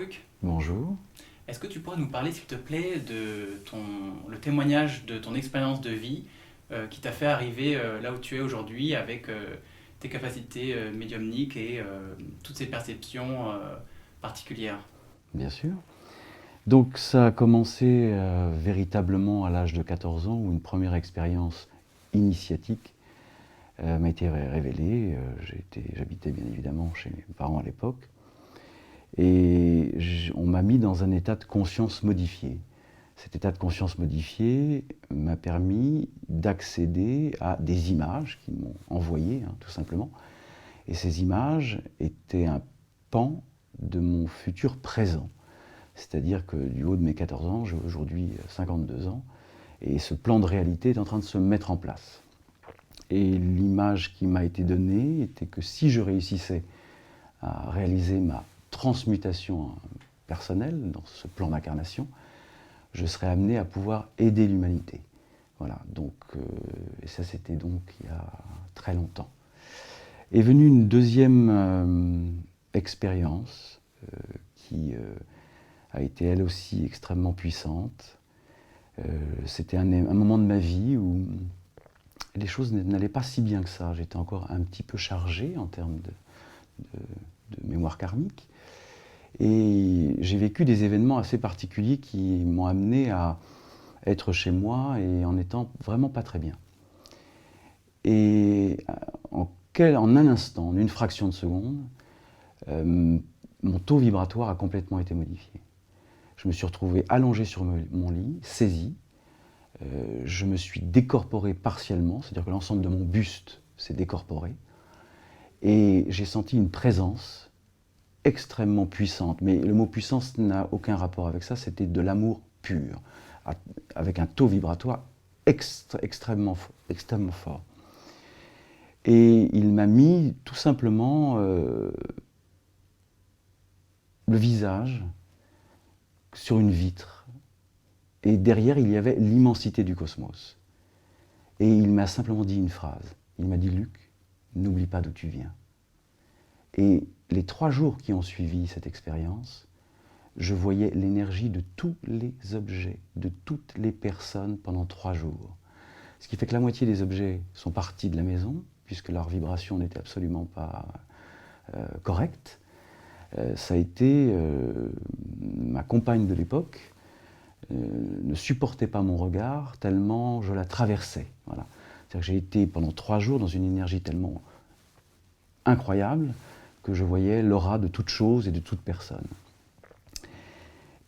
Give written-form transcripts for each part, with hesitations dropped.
Luc. Bonjour. Est-ce que tu pourrais nous parler, s'il te plaît, le témoignage de ton expérience de vie qui t'a fait arriver là où tu es aujourd'hui avec tes capacités médiumniques et toutes ces perceptions particulières? Bien sûr. Donc ça a commencé véritablement à l'âge de 14 ans où une première expérience initiatique m'a été révélée. J'habitais bien évidemment chez mes parents à l'époque et on m'a mis dans un état de conscience modifié. Cet état de conscience modifié m'a permis d'accéder à des images qui m'ont envoyé, tout simplement. Et ces images étaient un pan de mon futur présent. C'est-à-dire que du haut de mes 14 ans, j'ai aujourd'hui 52 ans, et ce plan de réalité est en train de se mettre en place. Et l'image qui m'a été donnée était que si je réussissais à réaliser ma transmutation personnelle dans ce plan d'incarnation, je serais amené à pouvoir aider l'humanité. Voilà, donc, et ça c'était donc il y a très longtemps. Est venue une deuxième expérience qui a été elle aussi extrêmement puissante. C'était un moment de ma vie où les choses n'allaient pas si bien que ça. J'étais encore un petit peu chargé en termes de mémoire karmique. Et j'ai vécu des événements assez particuliers qui m'ont amené à être chez moi et en étant vraiment pas très bien. Et en un instant, en une fraction de seconde, mon taux vibratoire a complètement été modifié. Je me suis retrouvé allongé sur mon lit, saisi. Je me suis décorporé partiellement, c'est-à-dire que l'ensemble de mon buste s'est décorporé. Et j'ai senti une présence extrêmement puissante. Mais le mot puissance n'a aucun rapport avec ça, c'était de l'amour pur, avec un taux vibratoire extrêmement fort. Et il m'a mis tout simplement le visage sur une vitre. Et derrière, il y avait l'immensité du cosmos. Et il m'a simplement dit une phrase. Il m'a dit « Luc, n'oublie pas d'où tu viens ». Et les 3 jours qui ont suivi cette expérience, je voyais l'énergie de tous les objets, de toutes les personnes pendant 3 jours. Ce qui fait que la moitié des objets sont partis de la maison, puisque leur vibration n'était absolument pas correcte. Ça a été ma compagne de l'époque, ne supportait pas mon regard tellement je la traversais. Voilà. C'est-à-dire que j'ai été pendant 3 jours dans une énergie tellement incroyable que je voyais l'aura de toute chose et de toute personne.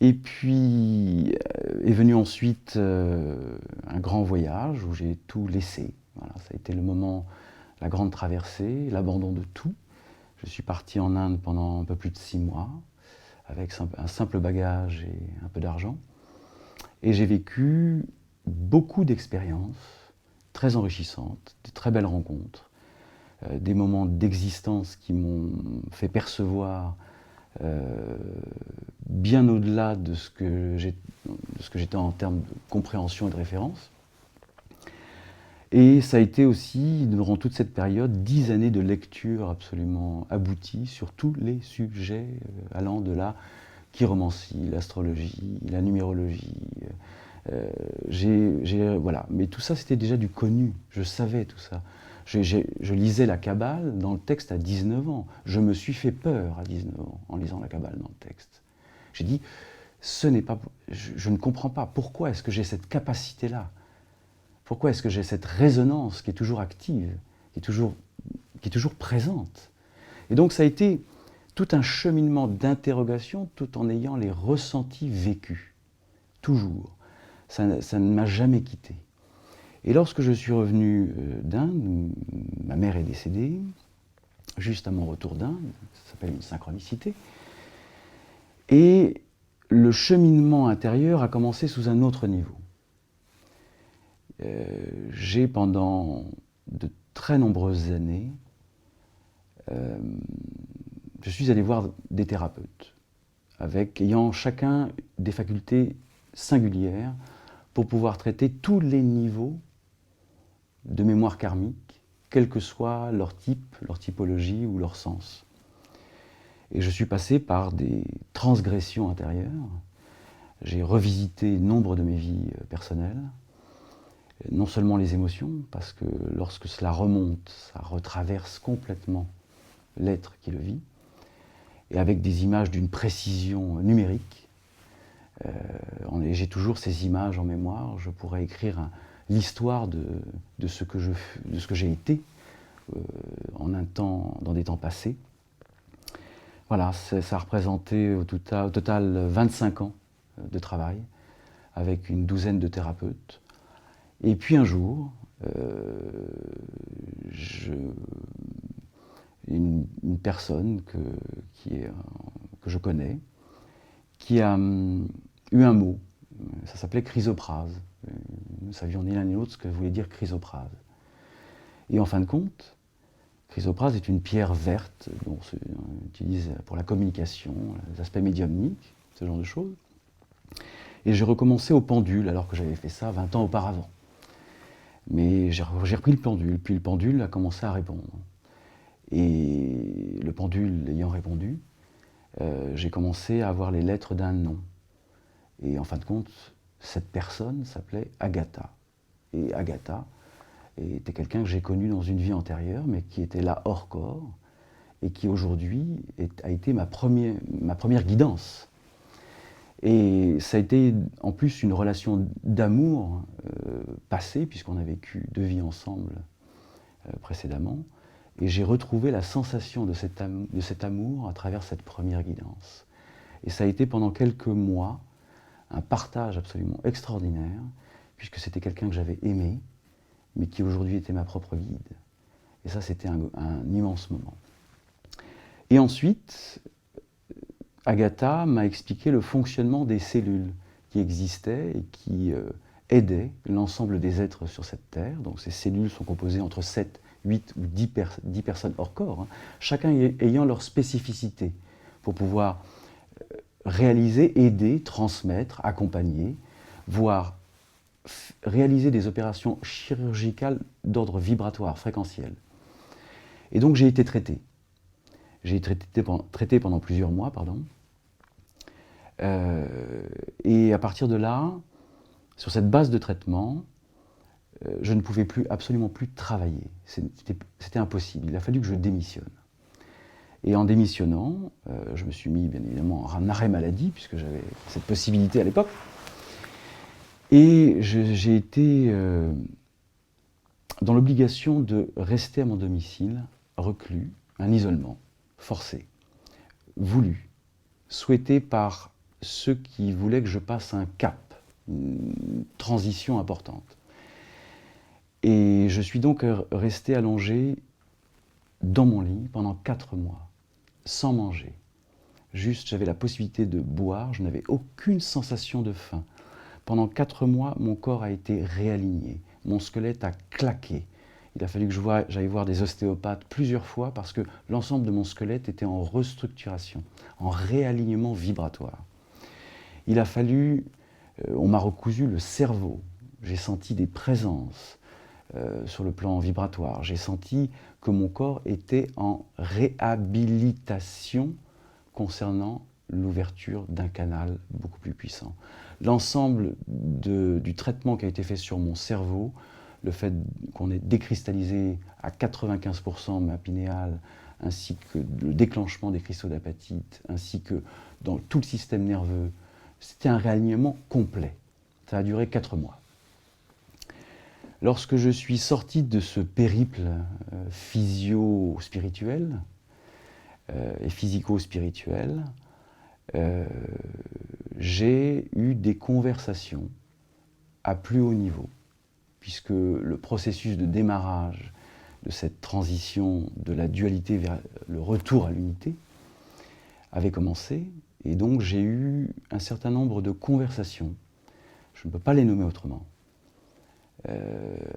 Et puis est venu ensuite un grand voyage où j'ai tout laissé. Voilà, ça a été le moment, la grande traversée, l'abandon de tout. Je suis parti en Inde pendant un peu plus de 6 mois avec un simple bagage et un peu d'argent. Et j'ai vécu beaucoup d'expériences très enrichissantes, de très belles rencontres, des moments d'existence qui m'ont fait percevoir bien au-delà de ce que j'étais en termes de compréhension et de référence. Et ça a été aussi, durant toute cette période, 10 années de lecture absolument aboutie sur tous les sujets allant de la chiromancie, l'astrologie, la numérologie. Voilà. Mais tout ça, c'était déjà du connu. Je savais tout ça. Je lisais la Kabbale dans le texte à 19 ans. Je me suis fait peur à 19 ans en lisant la Kabbale dans le texte. J'ai dit, je ne comprends pas. Pourquoi est-ce que j'ai cette capacité-là? Pourquoi est-ce que j'ai cette résonance qui est toujours active, qui est toujours présente? Et donc ça a été tout un cheminement d'interrogation tout en ayant les ressentis vécus. Toujours. Ça ne m'a jamais quitté. Et lorsque je suis revenu d'Inde, ma mère est décédée, juste à mon retour d'Inde, ça s'appelle une synchronicité, et le cheminement intérieur a commencé sous un autre niveau. J'ai pendant de très nombreuses années, je suis allé voir des thérapeutes, ayant chacun des facultés singulières pour pouvoir traiter tous les niveaux de mémoire karmique, quel que soit leur type, leur typologie ou leur sens. Et je suis passé par des transgressions intérieures. J'ai revisité nombre de mes vies personnelles, non seulement les émotions, parce que lorsque cela remonte, ça retraverse complètement l'être qui le vit, et avec des images d'une précision numérique. J'ai toujours ces images en mémoire. Je pourrais écrire l'histoire de ce que j'ai été dans des temps passés. Voilà, ça a représenté au total 25 ans de travail, avec une douzaine de thérapeutes. Et puis un jour, une personne que je connais, qui a eu un mot, ça s'appelait chrysoprase. Nous savions ni l'un ni l'autre ce que voulait dire chrysoprase. Et en fin de compte, chrysoprase est une pierre verte dont on utilise pour la communication, les aspects médiumniques, ce genre de choses. Et j'ai recommencé au pendule alors que j'avais fait ça 20 ans auparavant. Mais j'ai repris le pendule, puis le pendule a commencé à répondre. Et le pendule ayant répondu, j'ai commencé à avoir les lettres d'un nom. Et en fin de compte, cette personne s'appelait Agatha. Et Agatha était quelqu'un que j'ai connu dans une vie antérieure, mais qui était là hors corps, et qui aujourd'hui a été ma première guidance. Et ça a été en plus une relation d'amour passée, puisqu'on a vécu 2 vies ensemble précédemment. Et j'ai retrouvé la sensation de cet amour à travers cette première guidance. Et ça a été pendant quelques mois un partage absolument extraordinaire, puisque c'était quelqu'un que j'avais aimé, mais qui aujourd'hui était ma propre guide. Et ça, c'était un immense moment. Et ensuite, Agatha m'a expliqué le fonctionnement des cellules qui existaient et qui aidaient l'ensemble des êtres sur cette terre. Donc ces cellules sont composées entre 7, 8 ou 10 personnes hors corps, hein, chacun ayant leur spécificité pour pouvoir réaliser, aider, transmettre, accompagner, voire réaliser des opérations chirurgicales d'ordre vibratoire, fréquentiel. Et donc j'ai été traité. J'ai été traité pendant plusieurs mois, et à partir de là, sur cette base de traitement, je ne pouvais absolument plus travailler. C'était impossible. Il a fallu que je démissionne. Et en démissionnant, je me suis mis bien évidemment en arrêt maladie, puisque j'avais cette possibilité à l'époque. Et j'ai été dans l'obligation de rester à mon domicile, reclus, un isolement forcé, voulu, souhaité par ceux qui voulaient que je passe un cap, une transition importante. Et je suis donc resté allongé dans mon lit pendant 4 mois, sans manger. Juste, j'avais la possibilité de boire, je n'avais aucune sensation de faim. Pendant 4 mois, mon corps a été réaligné, mon squelette a claqué. Il a fallu que j'aille voir des ostéopathes plusieurs fois parce que l'ensemble de mon squelette était en restructuration, en réalignement vibratoire. Il a fallu, on m'a recousu le cerveau, j'ai senti des présences sur le plan vibratoire, j'ai senti que mon corps était en réhabilitation concernant l'ouverture d'un canal beaucoup plus puissant. L'ensemble du traitement qui a été fait sur mon cerveau, le fait qu'on ait décristallisé à 95% ma pinéale, ainsi que le déclenchement des cristaux d'apatite, ainsi que dans tout le système nerveux, c'était un réalignement complet. Ça a duré 4 mois. Lorsque je suis sorti de ce périple physio-spirituel et physico-spirituel, j'ai eu des conversations à plus haut niveau, puisque le processus de démarrage de cette transition de la dualité vers le retour à l'unité avait commencé, et donc j'ai eu un certain nombre de conversations, je ne peux pas les nommer autrement,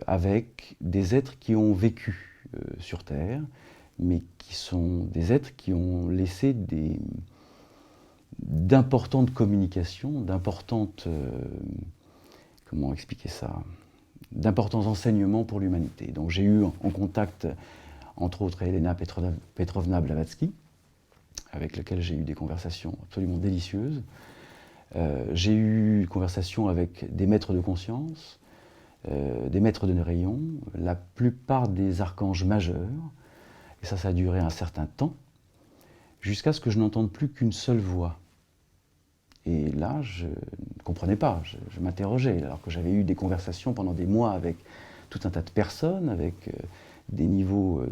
avec des êtres qui ont vécu sur Terre, mais qui sont des êtres qui ont laissé d'importantes communications, comment expliquer ça, d'importants enseignements pour l'humanité. Donc j'ai eu en contact, entre autres, Elena Petrovna Blavatsky, avec lequel j'ai eu des conversations absolument délicieuses. J'ai eu une conversation avec des maîtres de conscience, des maîtres de rayon, la plupart des archanges majeurs, et ça a duré un certain temps, jusqu'à ce que je n'entende plus qu'une seule voix. Et là, je ne comprenais pas, je m'interrogeais, alors que j'avais eu des conversations pendant des mois avec tout un tas de personnes, avec des niveaux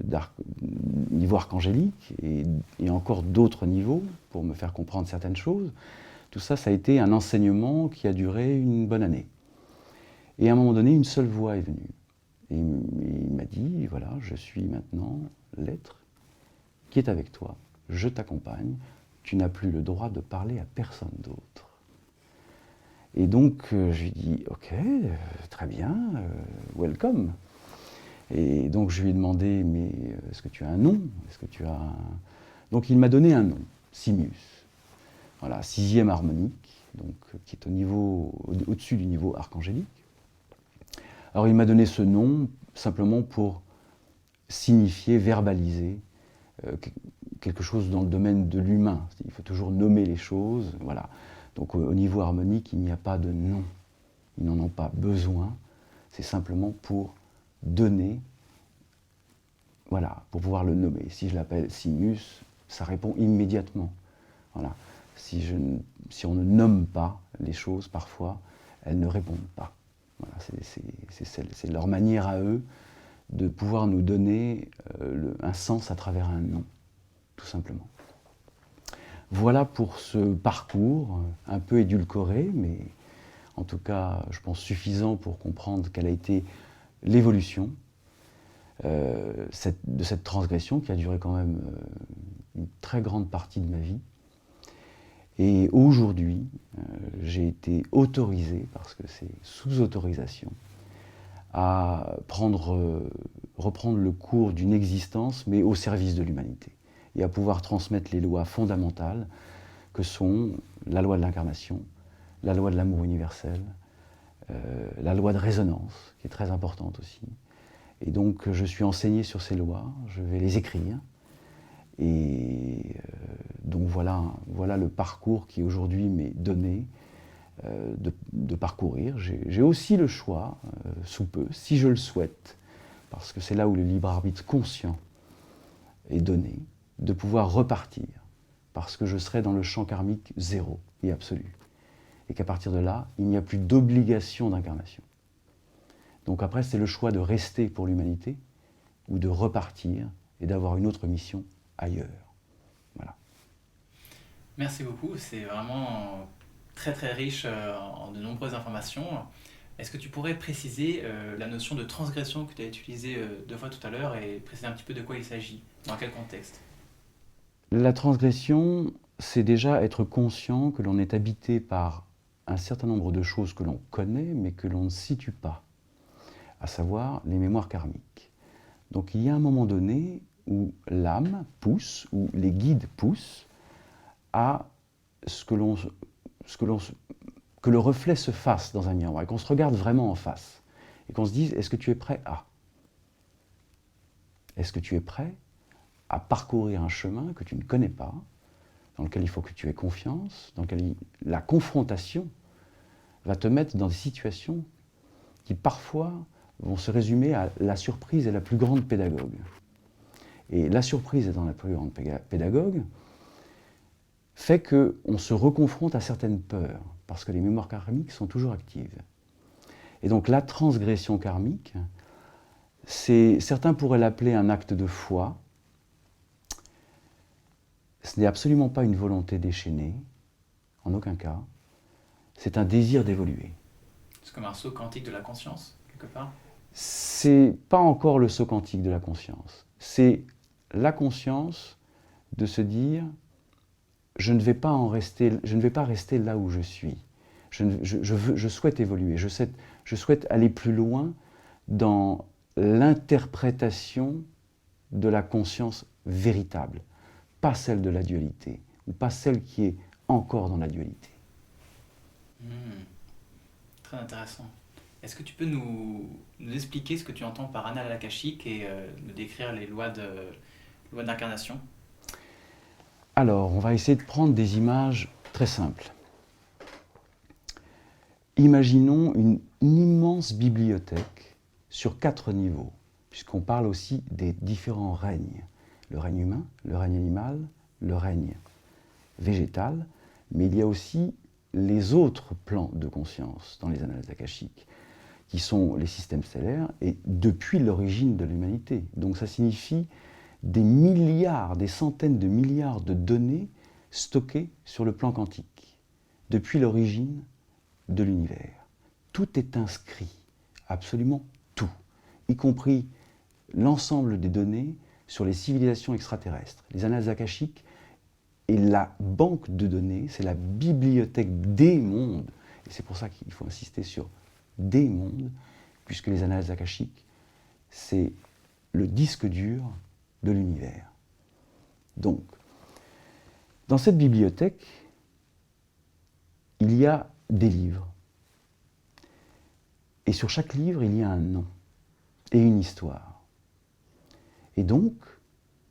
archangéliques et encore d'autres niveaux pour me faire comprendre certaines choses. Tout ça, ça a été un enseignement qui a duré une bonne année. Et à un moment donné, une seule voix est venue. Et il m'a dit, voilà, je suis maintenant l'être qui est avec toi, je t'accompagne, tu n'as plus le droit de parler à personne d'autre. Et donc, je lui ai dit, ok, très bien, welcome. Et donc, je lui ai demandé, mais est-ce que tu as un nom? Est-ce que tu as un... Donc, il m'a donné un nom, Simius. Voilà, 6e harmonique, donc, qui est au-dessus du niveau archangélique. Alors, il m'a donné ce nom simplement pour signifier, verbaliser quelque chose dans le domaine de l'humain. Il faut toujours nommer les choses, voilà. Donc au niveau harmonique, il n'y a pas de nom. Ils n'en ont pas besoin. C'est simplement pour donner, voilà, pour pouvoir le nommer. Si je l'appelle Simius, ça répond immédiatement. Voilà. Si on ne nomme pas les choses, parfois, elles ne répondent pas. Voilà, c'est leur manière à eux de pouvoir nous donner un sens à travers un nom, tout simplement. Voilà pour ce parcours, un peu édulcoré, mais en tout cas, je pense suffisant pour comprendre quelle a été l'évolution de cette transgression qui a duré quand même une très grande partie de ma vie. Et aujourd'hui, j'ai été autorisé, parce que c'est sous autorisation, à reprendre le cours d'une existence, mais au service de l'humanité, et à pouvoir transmettre les lois fondamentales que sont la loi de l'incarnation, la loi de l'amour universel, la loi de résonance, qui est très importante aussi. Et donc, je suis enseigné sur ces lois, je vais les écrire, et donc voilà le parcours qui aujourd'hui m'est donné, de parcourir. J'ai aussi le choix, sous peu, si je le souhaite, parce que c'est là où le libre arbitre conscient est donné, de pouvoir repartir, parce que je serai dans le champ karmique zéro et absolu. Et qu'à partir de là, il n'y a plus d'obligation d'incarnation. Donc après, c'est le choix de rester pour l'humanité ou de repartir et d'avoir une autre mission ailleurs. Voilà. Merci beaucoup, c'est vraiment très très riche en de nombreuses informations. Est-ce que tu pourrais préciser la notion de transgression que tu as utilisée 2 fois tout à l'heure et préciser un petit peu de quoi il s'agit, dans quel contexte? La transgression, c'est déjà être conscient que l'on est habité par un certain nombre de choses que l'on connaît, mais que l'on ne situe pas, à savoir les mémoires karmiques. Donc il y a un moment donné où l'âme pousse, où les guides poussent, à que le reflet se fasse dans un miroir, et qu'on se regarde vraiment en face, et qu'on se dise, est-ce que tu es prêt à? Est-ce que tu es prêt à parcourir un chemin que tu ne connais pas, dans lequel il faut que tu aies confiance, dans lequel la confrontation va te mettre dans des situations qui parfois vont se résumer à la surprise est la plus grande pédagogue. Et la surprise étant la plus grande pédagogue, fait qu'on se reconfronte à certaines peurs, parce que les mémoires karmiques sont toujours actives. Et donc la transgression karmique, certains pourraient l'appeler un acte de foi. Ce n'est absolument pas une volonté déchaînée, en aucun cas. C'est un désir d'évoluer. C'est comme un saut quantique de la conscience, quelque part? C'est pas encore le saut quantique de la conscience. C'est la conscience de se dire je ne vais pas rester là où je suis. Je souhaite évoluer, je souhaite aller plus loin dans l'interprétation de la conscience véritable, pas celle de la dualité, ou pas celle qui est encore dans la dualité. Très intéressant. Est-ce que tu peux nous expliquer ce que tu entends par annales akashiques et nous décrire les lois d'incarnation? Alors, on va essayer de prendre des images très simples. Imaginons une immense bibliothèque sur 4 niveaux, puisqu'on parle aussi des différents règnes. Le règne humain, le règne animal, le règne végétal, mais il y a aussi les autres plans de conscience dans les annales akashiques, qui sont les systèmes stellaires, et depuis l'origine de l'humanité. Donc ça signifie des milliards, des centaines de milliards de données stockées sur le plan quantique, depuis l'origine de l'univers. Tout est inscrit, absolument tout, y compris l'ensemble des données sur les civilisations extraterrestres. Les annales akashiques et la banque de données, c'est la bibliothèque des mondes. Et c'est pour ça qu'il faut insister sur des mondes, puisque les annales akashiques, c'est le disque dur de l'univers. Donc, dans cette bibliothèque, il y a des livres. Et sur chaque livre, il y a un nom et une histoire. Et donc,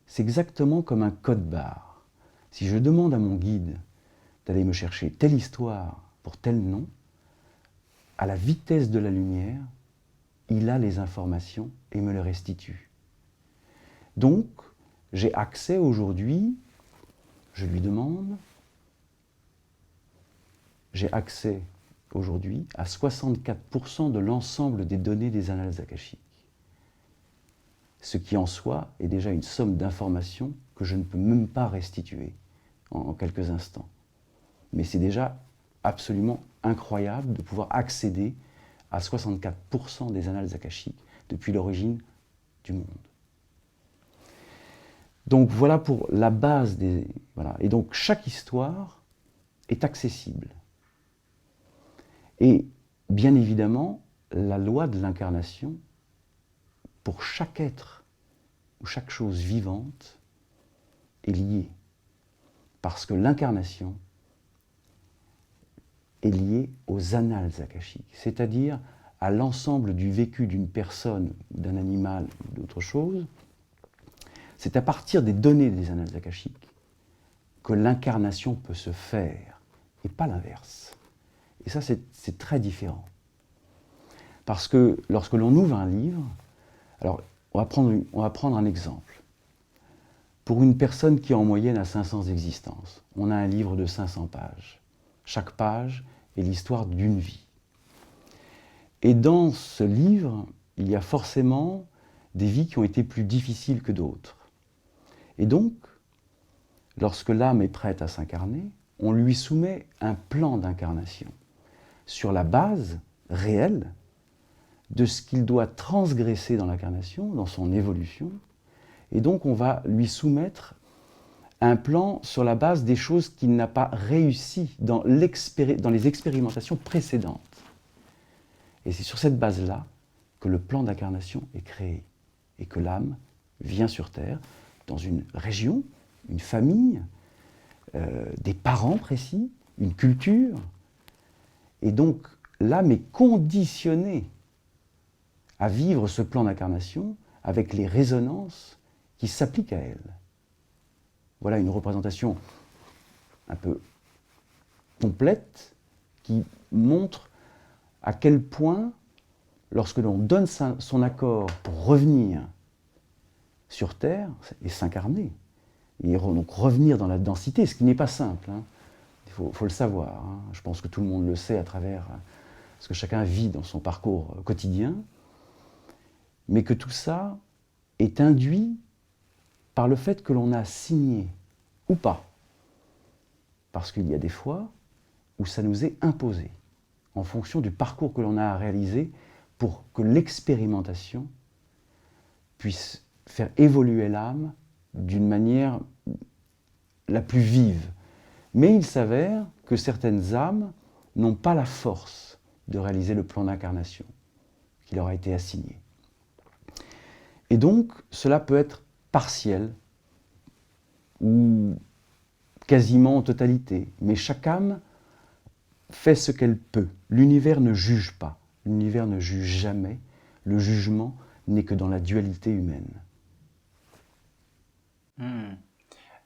c'est exactement comme un code-barre. Si je demande à mon guide d'aller me chercher telle histoire pour tel nom, à la vitesse de la lumière, il a les informations et me les restitue. Donc, j'ai accès aujourd'hui, je lui demande, j'ai accès aujourd'hui à 64% de l'ensemble des données des annales akashiques. Ce qui en soi est déjà une somme d'informations que je ne peux même pas restituer en quelques instants. Mais c'est déjà absolument incroyable de pouvoir accéder à 64% des annales akashiques depuis l'origine du monde. Donc voilà pour la base des... Voilà. Et donc chaque histoire est accessible. Et bien évidemment, la loi de l'incarnation, pour chaque être ou chaque chose vivante, est liée. Parce que l'incarnation est liée aux annales akashiques, c'est-à-dire à l'ensemble du vécu d'une personne, d'un animal ou d'autre chose. C'est à partir des données des annales akashiques que l'incarnation peut se faire, et pas l'inverse. Et ça, c'est très différent. Parce que lorsque l'on ouvre un livre, alors on va prendre un exemple. Pour une personne qui en moyenne a 500 existences, on a un livre de 500 pages. Chaque page est l'histoire d'une vie. Et dans ce livre, il y a forcément des vies qui ont été plus difficiles que d'autres. Et donc, lorsque l'âme est prête à s'incarner, on lui soumet un plan d'incarnation sur la base réelle de ce qu'il doit transgresser dans l'incarnation, dans son évolution. Et donc on va lui soumettre un plan sur la base des choses qu'il n'a pas réussi dans les expérimentations précédentes. Et c'est sur cette base-là que le plan d'incarnation est créé et que l'âme vient sur Terre dans une région, une famille, des parents précis, une culture. Et donc l'âme est conditionnée à vivre ce plan d'incarnation avec les résonances qui s'appliquent à elle. Voilà une représentation un peu complète qui montre à quel point, lorsque l'on donne son accord pour revenir sur Terre et s'incarner, et donc revenir dans la densité, ce qui n'est pas simple, hein. Il faut le savoir, hein. Je pense que tout le monde le sait à travers ce que chacun vit dans son parcours quotidien, mais que tout ça est induit par le fait que l'on a signé, ou pas. Parce qu'il y a des fois où ça nous est imposé, en fonction du parcours que l'on a à réaliser pour que l'expérimentation puisse faire évoluer l'âme d'une manière la plus vive. Mais il s'avère que certaines âmes n'ont pas la force de réaliser le plan d'incarnation qui leur a été assigné. Et donc, cela peut être partiel ou quasiment en totalité. Mais chaque âme fait ce qu'elle peut. L'univers ne juge pas. L'univers ne juge jamais. Le jugement n'est que dans la dualité humaine.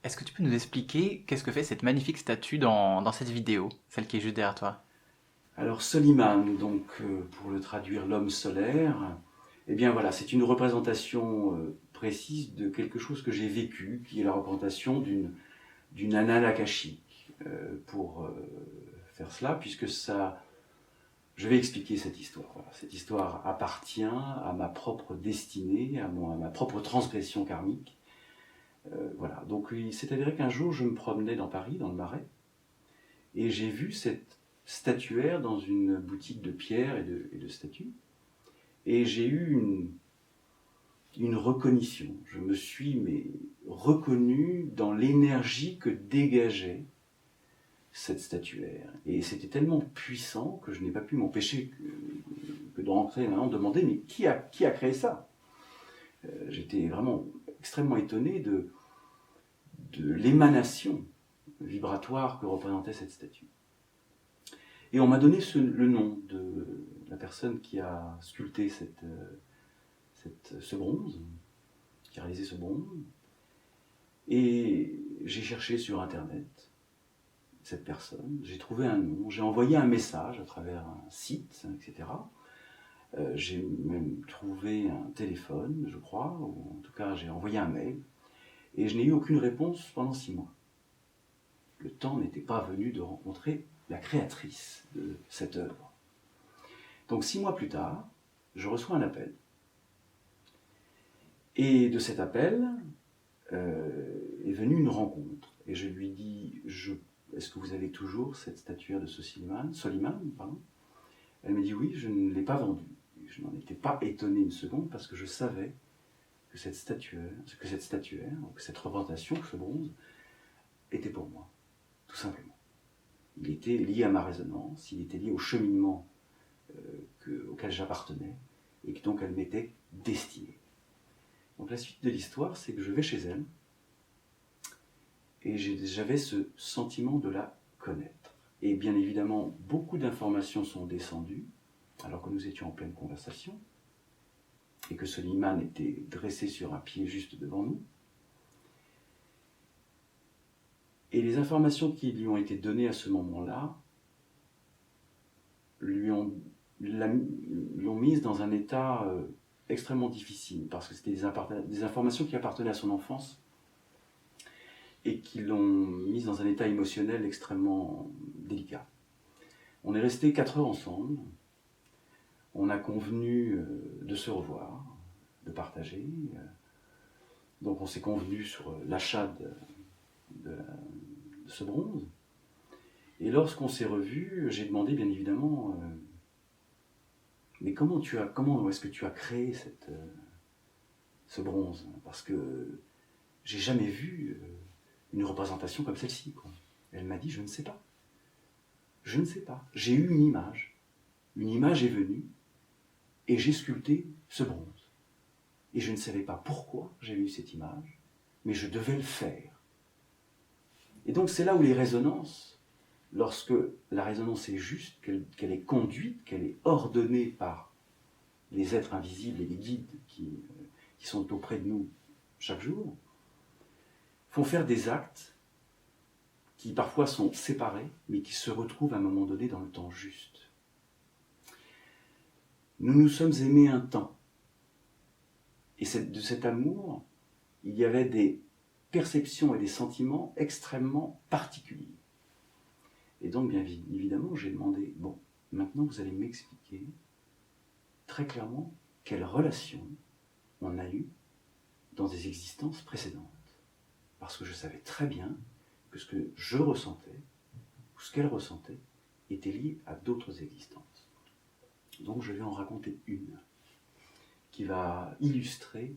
Est-ce que tu peux nous expliquer qu'est-ce que fait cette magnifique statue dans cette vidéo, celle qui est juste derrière toi? Alors Soliman, donc pour le traduire l'homme solaire, eh bien voilà, c'est une représentation précise de quelque chose que j'ai vécu, qui est la représentation d'une annale akashique. Pour faire cela, puisque ça, je vais expliquer cette histoire. Voilà. Cette histoire appartient à ma propre destinée, à ma propre transgression karmique. Voilà. Donc il s'est avéré qu'un jour, je me promenais dans Paris, dans le Marais, et j'ai vu cette statuaire dans une boutique de pierres et de statues, et j'ai eu une recognition. Je me suis reconnu dans l'énergie que dégageait cette statuaire. Et c'était tellement puissant que je n'ai pas pu m'empêcher que de rentrer maintenant, de demander mais qui a créé ça. J'étais vraiment extrêmement étonné de l'émanation vibratoire que représentait cette statue. Et on m'a donné le nom de la personne qui a sculpté ce bronze, qui a réalisé ce bronze. Et j'ai cherché sur Internet cette personne, j'ai trouvé un nom, j'ai envoyé un message à travers un site, etc. J'ai même trouvé un téléphone, je crois, ou en tout cas j'ai envoyé un mail, et je n'ai eu aucune réponse pendant 6 mois. Le temps n'était pas venu de rencontrer la créatrice de cette œuvre. Donc 6 mois plus tard, je reçois un appel. Et de cet appel est venue une rencontre. Et je lui dis, est-ce que vous avez toujours cette statuaire de Soliman, pardon. Elle me dit oui, je ne l'ai pas vendue. Je n'en étais pas étonné une seconde parce que je savais que cette statuaire, que cette représentation, que ce bronze, était pour moi, tout simplement. Il était lié à ma résonance, il était lié au cheminement auquel j'appartenais, et que donc elle m'était destinée. Donc la suite de l'histoire, c'est que je vais chez elle, et j'avais ce sentiment de la connaître. Et bien évidemment, beaucoup d'informations sont descendues, alors que nous étions en pleine conversation, et que Soliman était dressé sur un pied juste devant nous. Et les informations qui lui ont été données à ce moment-là l'ont mise dans un état extrêmement difficile, parce que c'était des informations qui appartenaient à son enfance, et qui l'ont mise dans un état émotionnel extrêmement délicat. On est resté 4 heures ensemble, on a convenu de se revoir, de partager. Donc on s'est convenu sur l'achat de ce bronze. Et lorsqu'on s'est revus, j'ai demandé bien évidemment mais comment est-ce que tu as créé ce bronze? Parce que j'ai jamais vu une représentation comme celle-ci, quoi. Elle m'a dit, je ne sais pas. Je ne sais pas. J'ai eu une image. Une image est venue et j'ai sculpté ce bronze. Et je ne savais pas pourquoi j'ai eu cette image, mais je devais le faire. Et donc c'est là où les résonances, lorsque la résonance est juste, qu'elle est conduite, qu'elle est ordonnée par les êtres invisibles et les guides qui sont auprès de nous chaque jour, font faire des actes qui parfois sont séparés, mais qui se retrouvent à un moment donné dans le temps juste. Nous nous sommes aimés un temps. Et de cet amour, il y avait des perceptions et des sentiments extrêmement particuliers. Et donc, bien évidemment, j'ai demandé, bon, maintenant vous allez m'expliquer très clairement quelle relation on a eue dans des existences précédentes. Parce que je savais très bien que ce que je ressentais, ou ce qu'elle ressentait, était lié à d'autres existences. Donc je vais en raconter une, qui va illustrer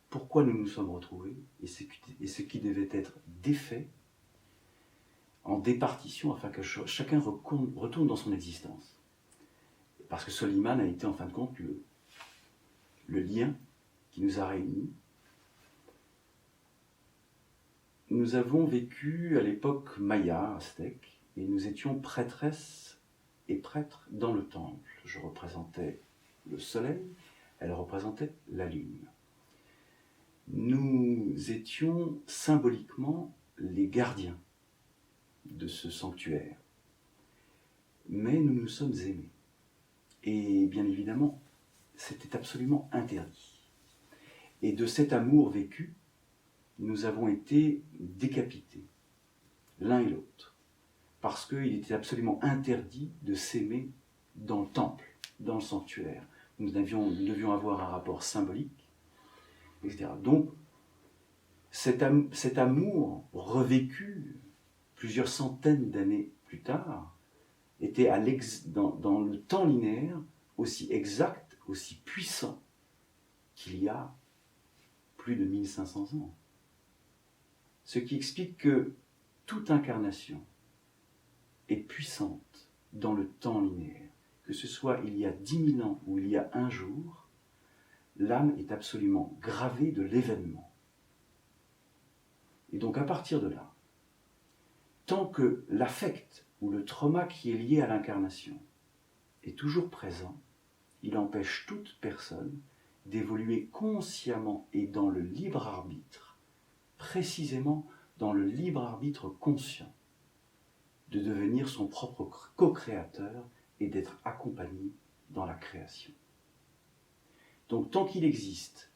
pourquoi nous nous sommes retrouvés et ce qui devait être défait en départition afin que chacun retourne dans son existence. Parce que Soliman a été en fin de compte le lien qui nous a réunis. Nous avons vécu à l'époque maya, aztèque, et nous étions prêtresses et prêtres dans le temple. Je représentais le soleil, elle représentait la lune. nous étions symboliquement les gardiens de ce sanctuaire. Mais nous nous sommes aimés. Et bien évidemment, c'était absolument interdit. Et de cet amour vécu, nous avons été décapités, l'un et l'autre, parce qu'il était absolument interdit de s'aimer dans le temple, dans le sanctuaire. Nous devions avoir un rapport symbolique, etc. Donc, cet amour revécu plusieurs centaines d'années plus tard était dans le temps linéaire aussi exact, aussi puissant qu'il y a plus de 1500 ans. Ce qui explique que toute incarnation est puissante dans le temps linéaire. Que ce soit il y a 10 000 ans ou il y a un jour, l'âme est absolument gravée de l'événement. Et donc à partir de là, tant que l'affect ou le trauma qui est lié à l'incarnation est toujours présent, il empêche toute personne d'évoluer consciemment et dans le libre arbitre, précisément dans le libre arbitre conscient, de devenir son propre co-créateur et d'être accompagné dans la création. Donc tant qu'il existe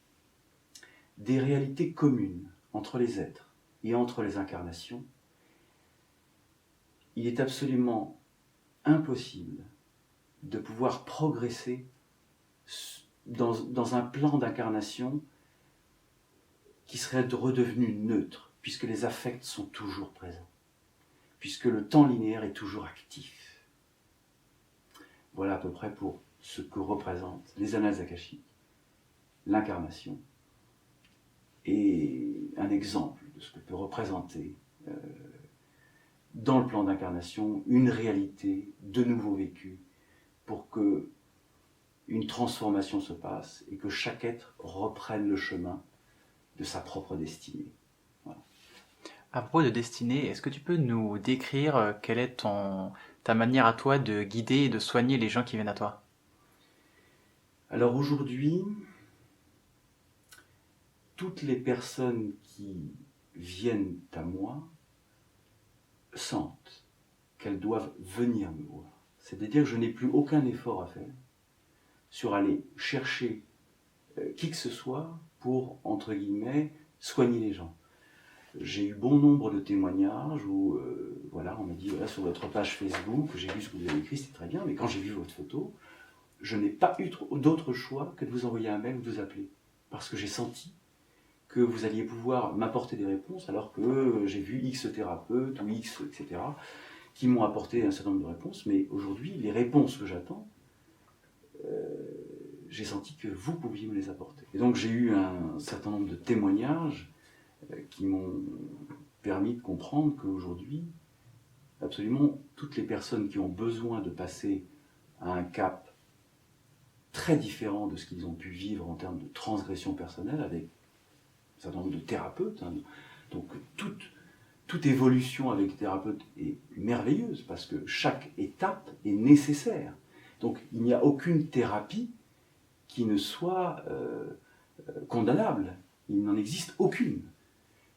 des réalités communes entre les êtres et entre les incarnations, il est absolument impossible de pouvoir progresser dans un plan d'incarnation qui serait redevenu neutre, puisque les affects sont toujours présents, puisque le temps linéaire est toujours actif. Voilà à peu près pour ce que représentent les annales akashiques, l'incarnation, et un exemple de ce que peut représenter dans le plan d'incarnation une réalité de nouveau vécue pour que une transformation se passe et que chaque être reprenne le chemin de sa propre destinée. Voilà. À propos de destinée, est-ce que tu peux nous décrire quelle est ta manière à toi de guider et de soigner les gens qui viennent à toi? Alors aujourd'hui, toutes les personnes qui viennent à moi sentent qu'elles doivent venir me voir. C'est-à-dire que je n'ai plus aucun effort à faire sur aller chercher qui que ce soit pour, entre guillemets, soigner les gens. J'ai eu bon nombre de témoignages où on m'a dit voilà, sur votre page Facebook, j'ai vu ce que vous avez écrit, c'est très bien, mais quand j'ai vu votre photo, je n'ai pas eu d'autre choix que de vous envoyer un mail ou de vous appeler. Parce que j'ai senti que vous alliez pouvoir m'apporter des réponses, alors que j'ai vu X thérapeutes ou X, etc., qui m'ont apporté un certain nombre de réponses, mais aujourd'hui, les réponses que j'attends, j'ai senti que vous pouviez me les apporter. Et donc j'ai eu un certain nombre de témoignages qui m'ont permis de comprendre qu'aujourd'hui, absolument toutes les personnes qui ont besoin de passer à un cap très différent de ce qu'ils ont pu vivre en termes de transgression personnelle avec un certain nombre de thérapeutes, donc toute évolution avec les thérapeutes est merveilleuse parce que chaque étape est nécessaire. Donc il n'y a aucune thérapie qui ne soit condamnable. Il n'en existe aucune,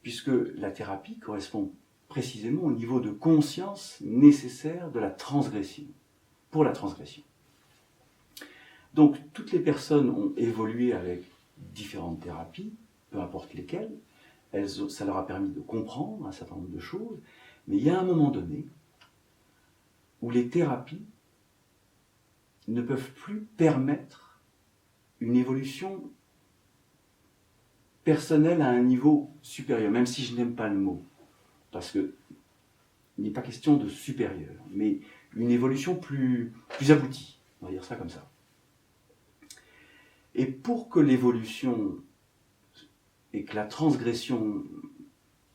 puisque la thérapie correspond précisément au niveau de conscience nécessaire de la transgression, pour la transgression. Donc toutes les personnes ont évolué avec différentes thérapies, peu importe lesquelles, ça leur a permis de comprendre un certain nombre de choses, mais il y a un moment donné où les thérapies ne peuvent plus permettre une évolution personnelle à un niveau supérieur, même si je n'aime pas le mot, parce qu'il n'est pas question de supérieur, mais une évolution plus aboutie, on va dire ça comme ça. Et pour que l'évolution et que la transgression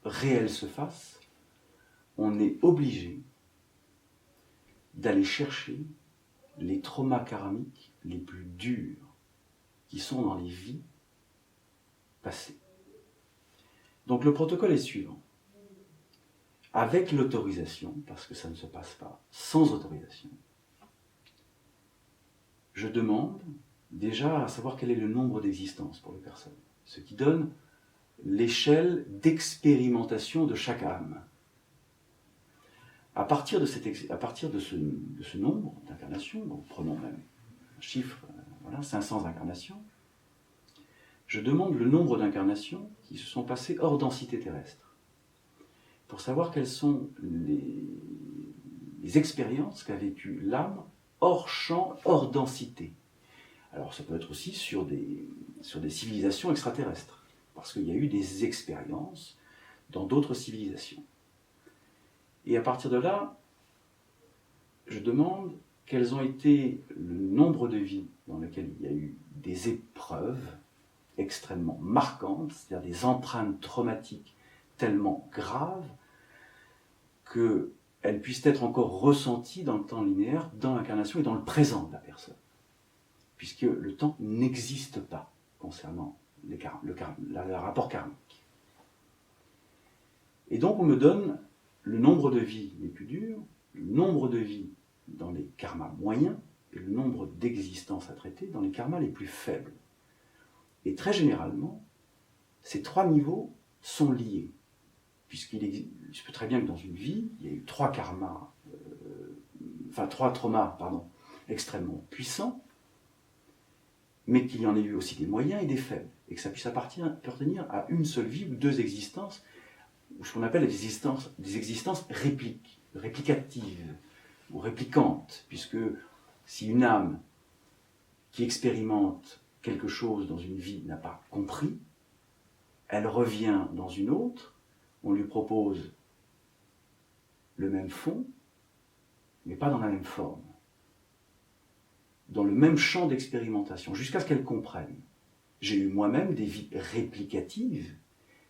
réelle se fasse, on est obligé d'aller chercher les traumas karmiques les plus durs qui sont dans les vies passées. Donc le protocole est suivant. Avec l'autorisation, parce que ça ne se passe pas sans autorisation, je demande déjà à savoir quel est le nombre d'existences pour les personnes. Ce qui donne l'échelle d'expérimentation de chaque âme. À partir de ce nombre d'incarnations, donc prenons même un chiffre, voilà, 500 incarnations, je demande le nombre d'incarnations qui se sont passées hors densité terrestre, pour savoir quelles sont les expériences qu'a vécues l'âme hors champ, hors densité. Alors ça peut être aussi sur des civilisations extraterrestres, parce qu'il y a eu des expériences dans d'autres civilisations. Et à partir de là, je demande quels ont été le nombre de vies dans lesquelles il y a eu des épreuves extrêmement marquantes, c'est-à-dire des empreintes traumatiques tellement graves qu'elles puissent être encore ressenties dans le temps linéaire, dans l'incarnation et dans le présent de la personne. Puisque le temps n'existe pas concernant le rapport karmique. Et donc on me donne le nombre de vies les plus dures, le nombre de vies dans les karmas moyens et le nombre d'existences à traiter dans les karmas les plus faibles. Et très généralement, ces trois niveaux sont liés, puisqu'il se peut très bien que dans une vie, il y ait eu trois traumas extrêmement puissants, mais qu'il y en ait eu aussi des moyens et des faibles, et que ça puisse appartenir à une seule vie ou deux existences, ou ce qu'on appelle des existences réplicatives ou réplicantes, puisque si une âme qui expérimente quelque chose dans une vie n'a pas compris, elle revient dans une autre, on lui propose le même fond, mais pas dans la même forme, dans le même champ d'expérimentation, jusqu'à ce qu'elle comprenne. J'ai eu moi-même des vies réplicatives,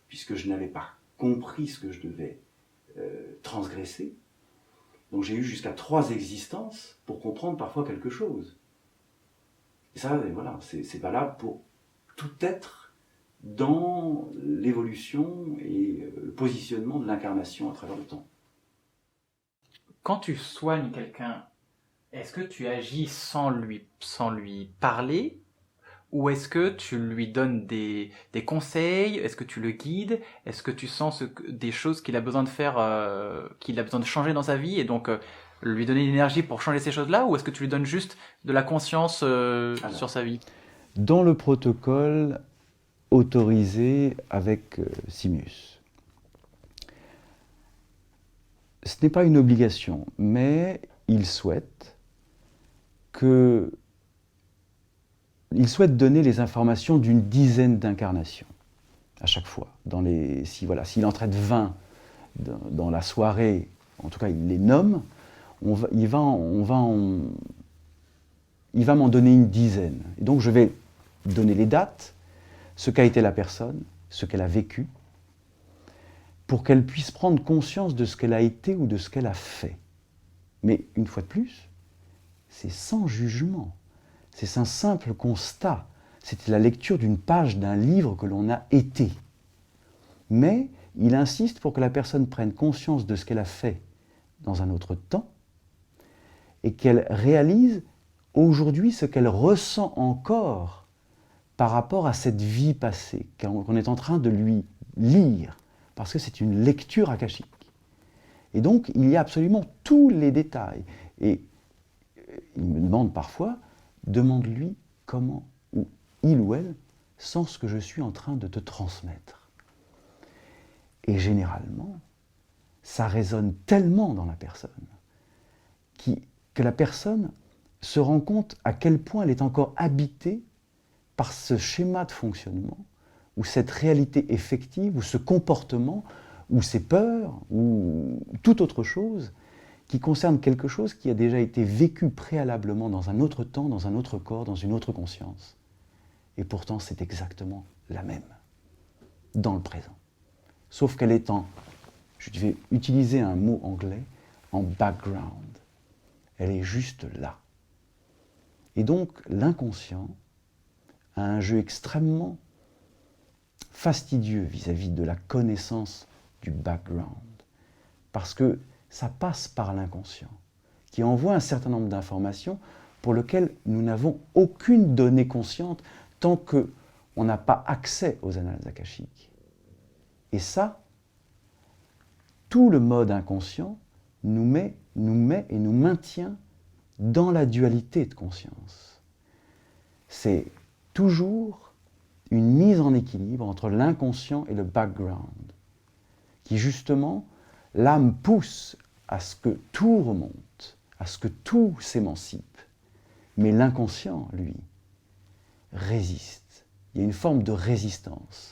puisque je n'avais pas compris ce que je devais transgresser. Donc j'ai eu jusqu'à 3 existences pour comprendre parfois quelque chose. Et ça, voilà, c'est valable pour tout être dans l'évolution et le positionnement de l'incarnation à travers le temps. Quand tu soignes quelqu'un, est-ce que tu agis sans lui parler, ou est-ce que tu lui donnes des conseils? Est-ce que tu le guides? Est-ce que tu sens des choses qu'il a besoin de faire, qu'il a besoin de changer dans sa vie, et donc lui donner l'énergie pour changer ces choses-là, ou est-ce que tu lui donnes juste de la conscience sur sa vie? Dans le protocole autorisé avec Simius, ce n'est pas une obligation, mais il souhaite donner les informations d'une dizaine d'incarnations à chaque fois. S'il en traite 20 dans la soirée, en tout cas il les nomme, il va m'en donner une dizaine. Et donc je vais donner les dates, ce qu'a été la personne, ce qu'elle a vécu, pour qu'elle puisse prendre conscience de ce qu'elle a été ou de ce qu'elle a fait. Mais une fois de plus, c'est sans jugement. C'est un simple constat. C'était la lecture d'une page d'un livre que l'on a été. Mais il insiste pour que la personne prenne conscience de ce qu'elle a fait dans un autre temps et qu'elle réalise aujourd'hui ce qu'elle ressent encore par rapport à cette vie passée qu'on est en train de lui lire, parce que c'est une lecture akashique. Et donc, il y a absolument tous les détails. Et il me demande parfois, demande-lui comment il ou elle sent ce que je suis en train de te transmettre. Et généralement, ça résonne tellement dans la personne que la personne se rend compte à quel point elle est encore habitée par ce schéma de fonctionnement, ou cette réalité effective, ou ce comportement, ou ces peurs, ou toute autre chose qui concerne quelque chose qui a déjà été vécu préalablement dans un autre temps, dans un autre corps, dans une autre conscience. Et pourtant, c'est exactement la même, dans le présent. Sauf qu'elle est je vais utiliser un mot anglais, en background. Elle est juste là. Et donc, l'inconscient a un jeu extrêmement fastidieux vis-à-vis de la connaissance du background. Parce que ça passe par l'inconscient, qui envoie un certain nombre d'informations pour lesquelles nous n'avons aucune donnée consciente tant qu'on n'a pas accès aux annales akashiques. Et ça, tout le mode inconscient nous met et nous maintient dans la dualité de conscience. C'est toujours une mise en équilibre entre l'inconscient et le background, qui justement, l'âme pousse à ce que tout remonte, à ce que tout s'émancipe. Mais l'inconscient, lui, résiste. Il y a une forme de résistance.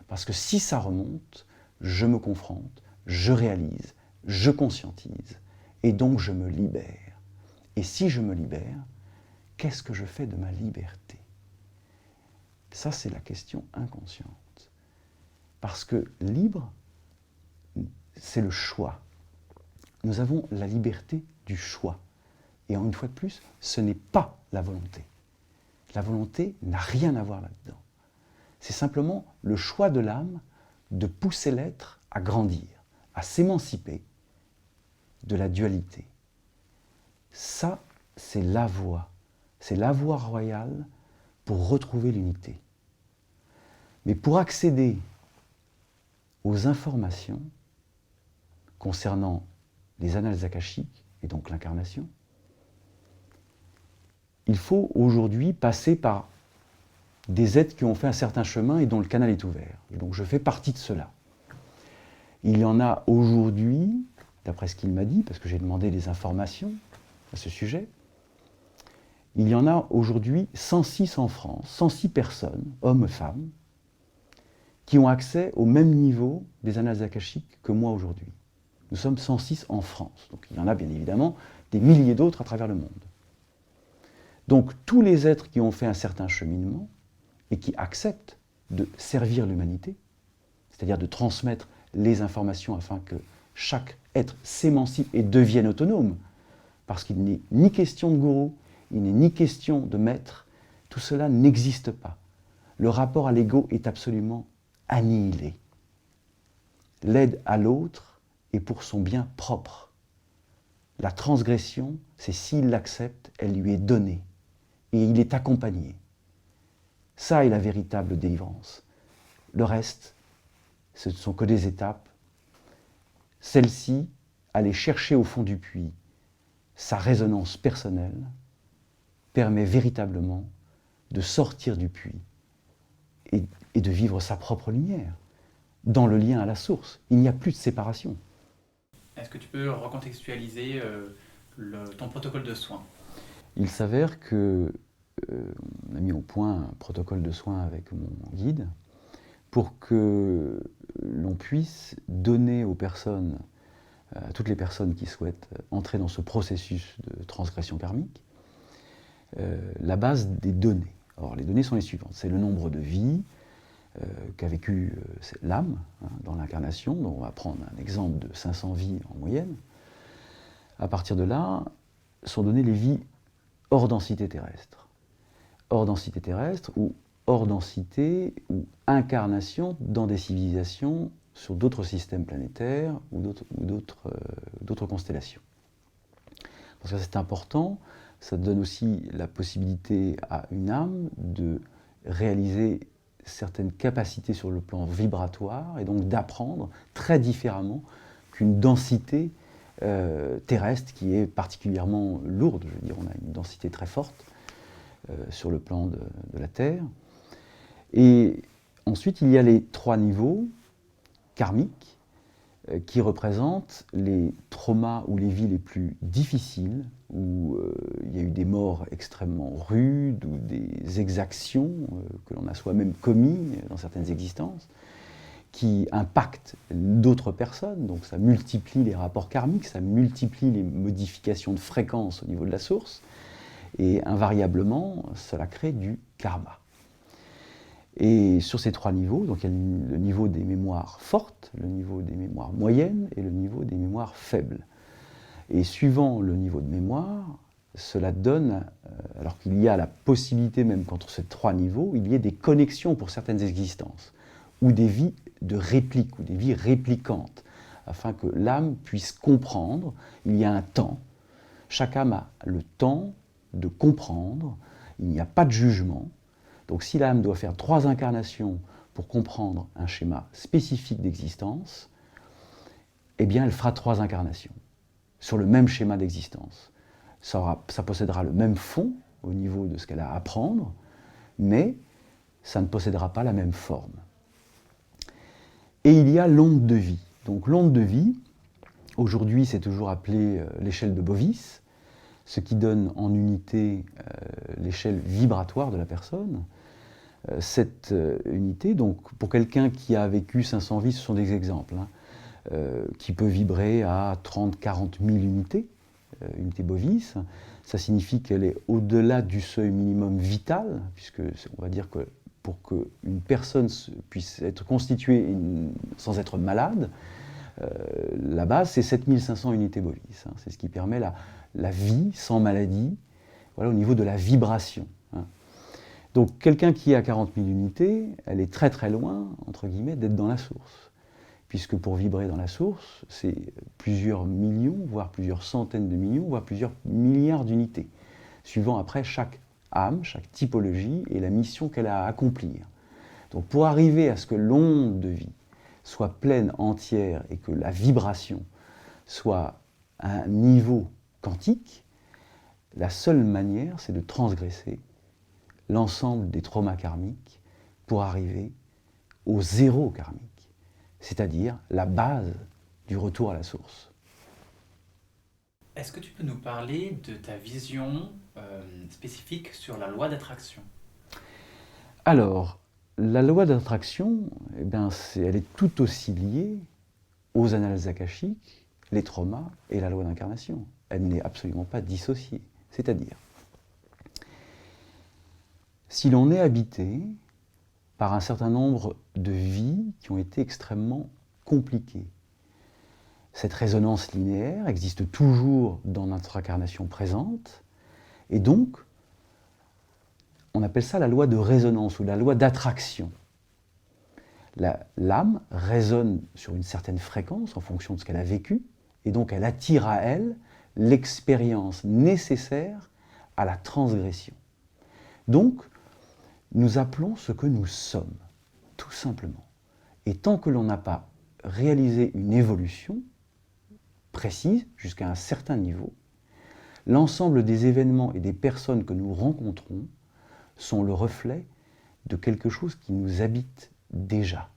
Parce que si ça remonte, je me confronte, je réalise, je conscientise, et donc je me libère. Et si je me libère, qu'est-ce que je fais de ma liberté? Ça, c'est la question inconsciente. Parce que libre, c'est le choix. Nous avons la liberté du choix. Et une fois de plus, ce n'est pas la volonté. La volonté n'a rien à voir là-dedans. C'est simplement le choix de l'âme de pousser l'être à grandir, à s'émanciper de la dualité. Ça, c'est la voie royale pour retrouver l'unité. Mais pour accéder aux informations concernant les annales akashiques, et donc l'incarnation, il faut aujourd'hui passer par des êtres qui ont fait un certain chemin et dont le canal est ouvert. Et donc je fais partie de cela. Il y en a aujourd'hui, d'après ce qu'il m'a dit, parce que j'ai demandé des informations à ce sujet, il y en a aujourd'hui 106 en France, 106 personnes, hommes et femmes, qui ont accès au même niveau des annales akashiques que moi aujourd'hui. Nous sommes 106 en France, donc il y en a bien évidemment des milliers d'autres à travers le monde. Donc tous les êtres qui ont fait un certain cheminement et qui acceptent de servir l'humanité, c'est-à-dire de transmettre les informations afin que chaque être s'émancipe et devienne autonome, parce qu'il n'est ni question de gourou, il n'est ni question de maître, tout cela n'existe pas. Le rapport à l'ego est absolument annihilé. L'aide à l'autre est pour son bien propre. La transgression, c'est s'il l'accepte, elle lui est donnée. Et il est accompagné. Ça est la véritable délivrance. Le reste, ce ne sont que des étapes. Celle-ci, aller chercher au fond du puits sa résonance personnelle, permet véritablement de sortir du puits et de vivre sa propre lumière, dans le lien à la source. Il n'y a plus de séparation. Est-ce que tu peux recontextualiser ton protocole de soins? Il s'avère que on a mis au point un protocole de soins avec mon guide pour que l'on puisse donner aux personnes, à toutes les personnes qui souhaitent entrer dans ce processus de transgression karmique, la base des données. Or, les données sont les suivantes. C'est le nombre de vies qu'a vécu l'âme dans l'incarnation. Donc, on va prendre un exemple de 500 vies en moyenne. À partir de là, sont données les vies hors densité terrestre. Hors densité terrestre ou hors densité ou incarnation dans des civilisations sur d'autres systèmes planétaires ou d'autres constellations. Parce que c'est important, ça donne aussi la possibilité à une âme de réaliser certaines capacités sur le plan vibratoire et donc d'apprendre très différemment qu'une densité terrestre qui est particulièrement lourde. Je veux dire, on a une densité très forte sur le plan de la Terre. Et ensuite, il y a les 3 niveaux karmiques qui représentent les traumas ou les vies les plus difficiles, où il y a eu des morts extrêmement rudes ou des exactions que l'on a soi-même commis dans certaines existences, qui impactent d'autres personnes, donc ça multiplie les rapports karmiques, ça multiplie les modifications de fréquence au niveau de la source, et invariablement, cela crée du karma. Et sur ces 3 niveaux, donc il y a le niveau des mémoires fortes, le niveau des mémoires moyennes et le niveau des mémoires faibles. Et suivant le niveau de mémoire, cela donne, alors qu'il y a la possibilité même qu'entre ces 3 niveaux, il y ait des connexions pour certaines existences, ou des vies de réplique, ou des vies réplicantes, afin que l'âme puisse comprendre. Il y a un temps, chaque âme a le temps de comprendre, il n'y a pas de jugement. Donc si l'âme doit faire 3 incarnations pour comprendre un schéma spécifique d'existence, eh bien, elle fera 3 incarnations sur le même schéma d'existence. Ça possédera le même fond au niveau de ce qu'elle a à apprendre, mais ça ne possédera pas la même forme. Et il y a l'onde de vie. Donc l'onde de vie, aujourd'hui c'est toujours appelé l'échelle de Bovis, ce qui donne en unité l'échelle vibratoire de la personne. Cette unité, donc pour quelqu'un qui a vécu 500 vies, ce sont des exemples, qui peut vibrer à 30-40 000 unités, unité Bovis. Ça signifie qu'elle est au-delà du seuil minimum vital, puisque on va dire que pour qu'une personne puisse être constituée sans être malade, la base c'est 7500 unités Bovis. C'est ce qui permet la vie sans maladie, voilà, au niveau de la vibration. Donc quelqu'un qui a 40 000 unités, elle est très très loin, entre guillemets, d'être dans la source. Puisque pour vibrer dans la source, c'est plusieurs millions, voire plusieurs centaines de millions, voire plusieurs milliards d'unités, suivant après chaque âme, chaque typologie et la mission qu'elle a à accomplir. Donc pour arriver à ce que l'onde de vie soit pleine, entière, et que la vibration soit à un niveau quantique, la seule manière, c'est de transgresser l'ensemble des traumas karmiques pour arriver au zéro karmique, c'est-à-dire la base du retour à la source. Est-ce que tu peux nous parler de ta vision spécifique sur la loi d'attraction? Alors, la loi d'attraction, eh bien, elle est tout aussi liée aux annales akashiques, les traumas et la loi d'incarnation. Elle n'est absolument pas dissociée. C'est-à-dire, si l'on est habité par un certain nombre de vies qui ont été extrêmement compliquées, cette résonance linéaire existe toujours dans notre incarnation présente, et donc, on appelle ça la loi de résonance ou la loi d'attraction. L'âme résonne sur une certaine fréquence en fonction de ce qu'elle a vécu, et donc elle attire à elle l'expérience nécessaire à la transgression. Donc, nous appelons ce que nous sommes, tout simplement. Et tant que l'on n'a pas réalisé une évolution précise, jusqu'à un certain niveau, l'ensemble des événements et des personnes que nous rencontrons sont le reflet de quelque chose qui nous habite déjà.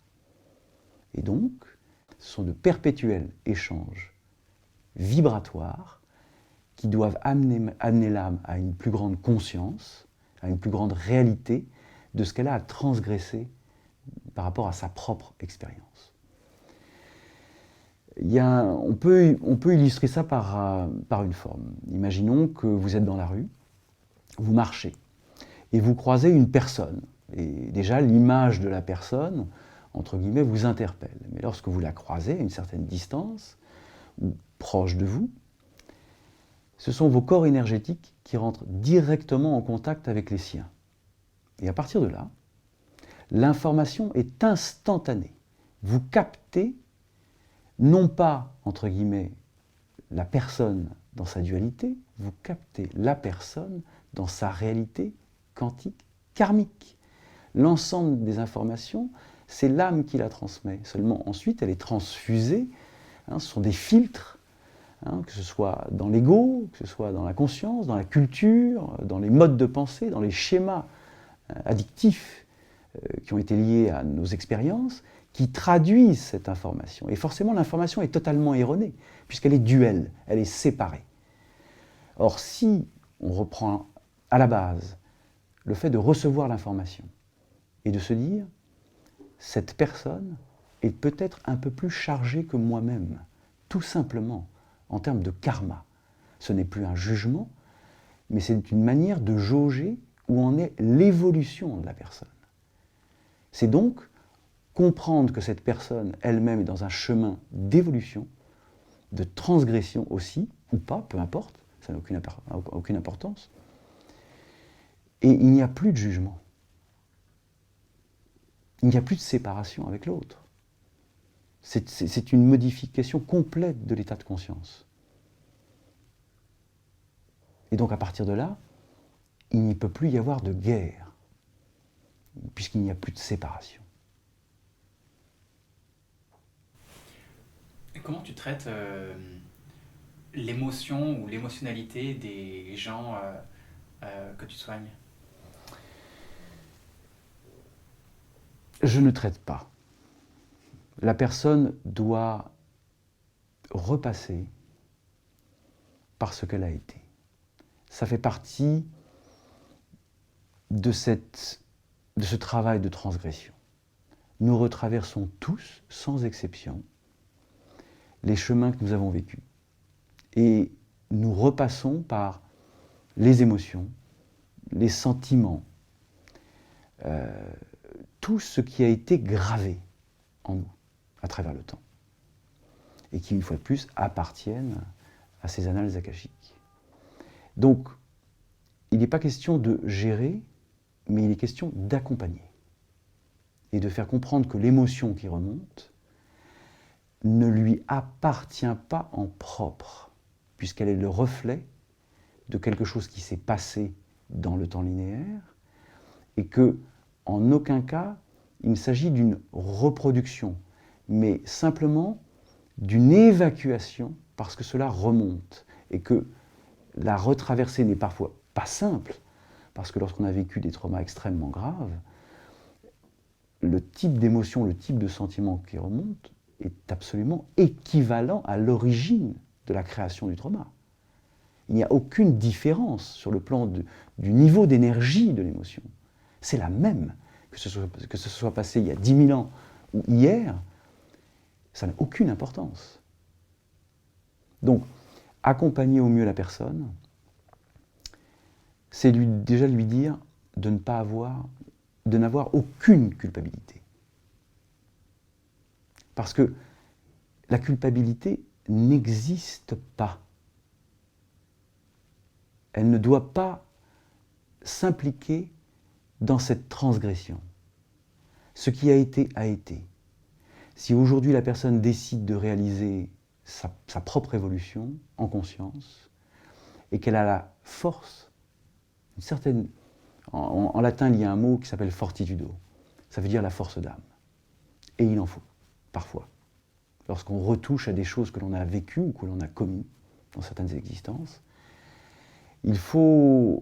Et donc, ce sont de perpétuels échanges vibratoires qui doivent amener l'âme à une plus grande conscience, à une plus grande réalité de ce qu'elle a à transgresser par rapport à sa propre expérience. On peut illustrer ça par une forme. Imaginons que vous êtes dans la rue, vous marchez, et vous croisez une personne. Et déjà, l'image de la personne, entre guillemets, vous interpelle. Mais lorsque vous la croisez à une certaine distance, ou proche de vous, ce sont vos corps énergétiques qui rentrent directement en contact avec les siens. Et à partir de là, l'information est instantanée. Vous captez, non pas, entre guillemets, la personne dans sa dualité, vous captez la personne dans sa réalité quantique, karmique. L'ensemble des informations, c'est l'âme qui la transmet. Seulement ensuite, elle est transfusée. Ce sont des filtres, que ce soit dans l'ego, que ce soit dans la conscience, dans la culture, dans les modes de pensée, dans les schémas addictifs qui ont été liés à nos expériences, qui traduisent cette information. Et forcément, l'information est totalement erronée, puisqu'elle est duelle, elle est séparée. Or, si on reprend à la base le fait de recevoir l'information et de se dire, cette personne est peut-être un peu plus chargée que moi-même, tout simplement, en termes de karma. Ce n'est plus un jugement, mais c'est une manière de jauger où en est l'évolution de la personne. C'est donc comprendre que cette personne elle-même est dans un chemin d'évolution, de transgression aussi, ou pas, peu importe, ça n'a aucune importance. Et il n'y a plus de jugement. Il n'y a plus de séparation avec l'autre. C'est une modification complète de l'état de conscience. Et donc à partir de là, il n'y peut plus y avoir de guerre, puisqu'il n'y a plus de séparation. comment tu traites l'émotion ou l'émotionnalité des gens que tu soignes? Je ne traite pas. La personne doit repasser par ce qu'elle a été. Ça fait partie de ce travail de transgression. Nous retraversons tous, sans exception, les chemins que nous avons vécus. Et nous repassons par les émotions, les sentiments, tout ce qui a été gravé en nous à travers le temps. Et qui, une fois de plus, appartiennent à ces annales akashiques. Donc, il n'est pas question de gérer, mais il est question d'accompagner. Et de faire comprendre que l'émotion qui remonte ne lui appartient pas en propre, puisqu'elle est le reflet de quelque chose qui s'est passé dans le temps linéaire, et que, en aucun cas, il s'agit d'une reproduction, mais simplement d'une évacuation, parce que cela remonte, et que la retraversée n'est parfois pas simple, parce que lorsqu'on a vécu des traumas extrêmement graves, le type d'émotion, le type de sentiment qui remonte est absolument équivalent à l'origine de la création du trauma. Il n'y a aucune différence sur le plan du niveau d'énergie de l'émotion. C'est la même, que ce soit passé il y a 10 000 ans ou hier, ça n'a aucune importance. Donc, accompagner au mieux la personne, c'est déjà lui dire de n'avoir aucune culpabilité. Parce que la culpabilité n'existe pas. Elle ne doit pas s'impliquer dans cette transgression. Ce qui a été, a été. Si aujourd'hui la personne décide de réaliser sa propre évolution en conscience, et qu'elle a la force, une certaine... En latin, il y a un mot qui s'appelle fortitudo. Ça veut dire la force d'âme. Et il en faut, parfois. Lorsqu'on retouche à des choses que l'on a vécues ou que l'on a commises dans certaines existences, il faut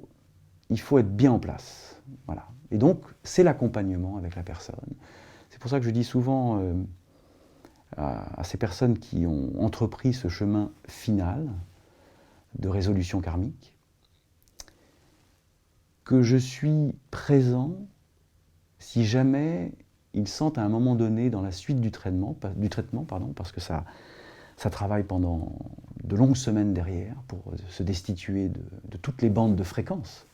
être bien en place. Voilà. Et donc, c'est l'accompagnement avec la personne. C'est pour ça que je dis souvent à ces personnes qui ont entrepris ce chemin final de résolution karmique, que je suis présent si jamais ils sentent à un moment donné, dans la suite du traitement, parce que ça travaille pendant de longues semaines derrière pour se destituer de toutes les bandes de fréquences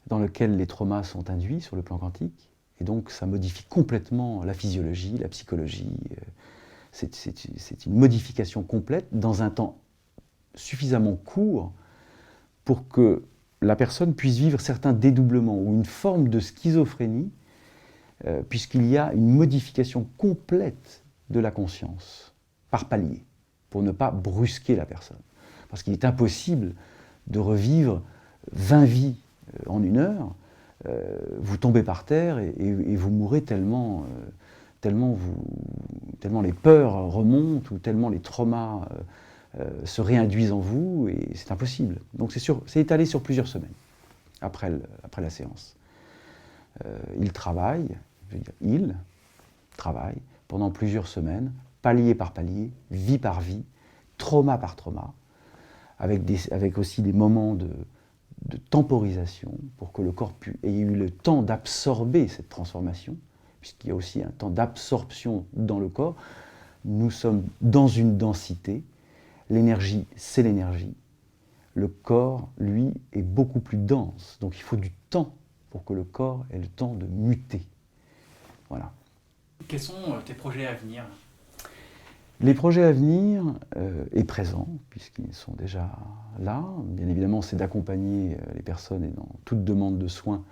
dans lesquelles les traumas sont induits sur le plan quantique. Et donc ça modifie complètement la physiologie, la psychologie. C'est une modification complète dans un temps suffisamment court pour que la personne puisse vivre certains dédoublements ou une forme de schizophrénie, puisqu'il y a une modification complète de la conscience, par palier, pour ne pas brusquer la personne. Parce qu'il est impossible de revivre 20 vies en 1 heure, vous tombez par terre et vous mourrez tellement les peurs remontent ou tellement les traumas se réinduisent en vous, et c'est impossible. Donc c'est étalé sur plusieurs semaines après la séance. Il travaille pendant plusieurs semaines, palier par palier, vie par vie, trauma par trauma, avec aussi des moments de temporisation pour que le corps ait eu le temps d'absorber cette transformation, puisqu'il y a aussi un temps d'absorption dans le corps. Nous sommes dans une densité. L'énergie, c'est l'énergie. Le corps, lui, est beaucoup plus dense. Donc il faut du temps pour que le corps ait le temps de muter. Voilà. Quels sont tes projets à venir? Les projets à venir, et présents, puisqu'ils sont déjà là, bien évidemment, c'est d'accompagner les personnes et dans toute demande de soins,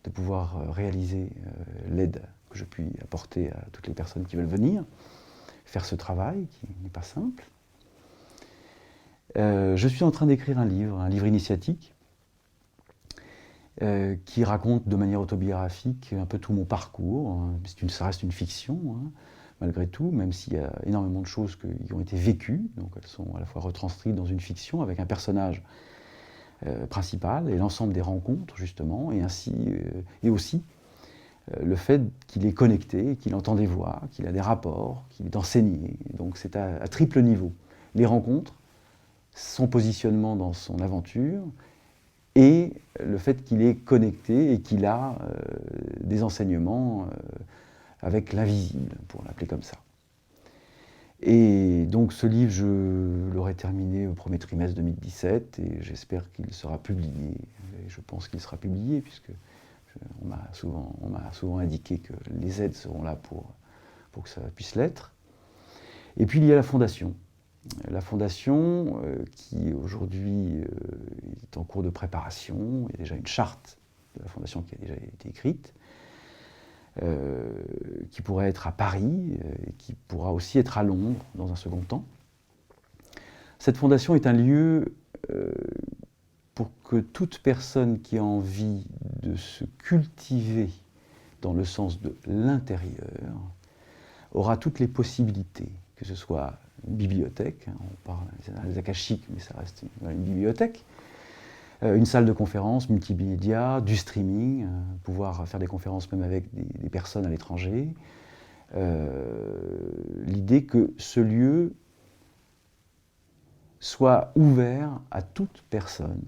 de pouvoir réaliser l'aide que je puis apporter à toutes les personnes qui veulent venir, faire ce travail qui n'est pas simple. Je suis en train d'écrire un livre initiatique, qui raconte de manière autobiographique un peu tout mon parcours. Ça reste une fiction, hein, malgré tout, même s'il y a énormément de choses qui ont été vécues. Donc elles sont à la fois retranscrites dans une fiction avec un personnage principal et l'ensemble des rencontres, justement, et aussi le fait qu'il est connecté, qu'il entend des voix, qu'il a des rapports, qu'il est enseigné. Donc c'est à triple niveau. Les rencontres, son positionnement dans son aventure, et le fait qu'il est connecté et qu'il a des enseignements avec l'invisible, pour l'appeler comme ça. Et donc ce livre, je l'aurai terminé au premier trimestre 2017 et j'espère qu'il sera publié. Et je pense qu'il sera publié puisque on m'a souvent indiqué que les aides seront là pour que ça puisse l'être. Et puis il y a la Fondation. La Fondation qui aujourd'hui est en cours de préparation. Il y a déjà une charte de la Fondation qui a déjà été écrite. Qui pourrait être à Paris et qui pourra aussi être à Londres dans un second temps. Cette fondation est un lieu pour que toute personne qui a envie de se cultiver dans le sens de l'intérieur aura toutes les possibilités, que ce soit une bibliothèque, on parle des akashiques, mais ça reste une bibliothèque, une salle de conférence multimédia, du streaming, pouvoir faire des conférences même avec des personnes à l'étranger. L'idée que ce lieu soit ouvert à toute personne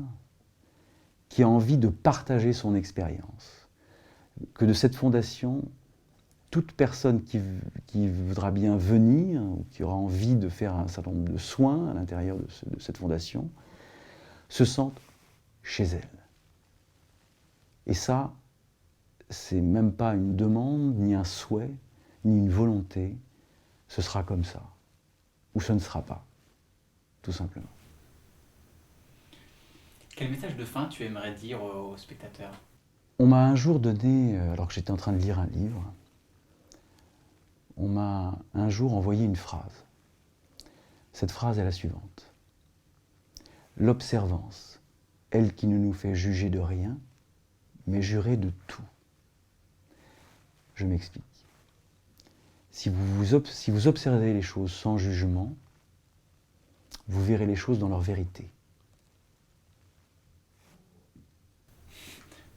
qui a envie de partager son expérience. Que de cette fondation, toute personne qui voudra bien venir, ou qui aura envie de faire un certain nombre de soins à l'intérieur de cette fondation, se sente chez elle. Et ça, c'est même pas une demande, ni un souhait, ni une volonté. Ce sera comme ça. Ou ce ne sera pas. Tout simplement. Quel message de fin tu aimerais dire aux spectateurs ? On m'a un jour donné, alors que j'étais en train de lire un livre, on m'a un jour envoyé une phrase. Cette phrase est la suivante. L'observance, elle qui ne nous fait juger de rien, mais jurer de tout. Je m'explique. Si vous observez les choses sans jugement, vous verrez les choses dans leur vérité.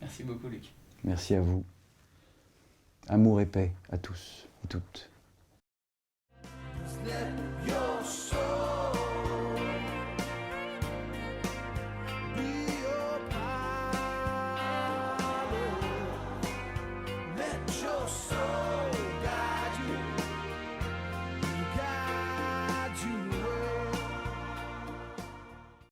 Merci beaucoup, Luc. Merci à vous. Amour et paix à tous et toutes. Let your soul be your power. Let your soul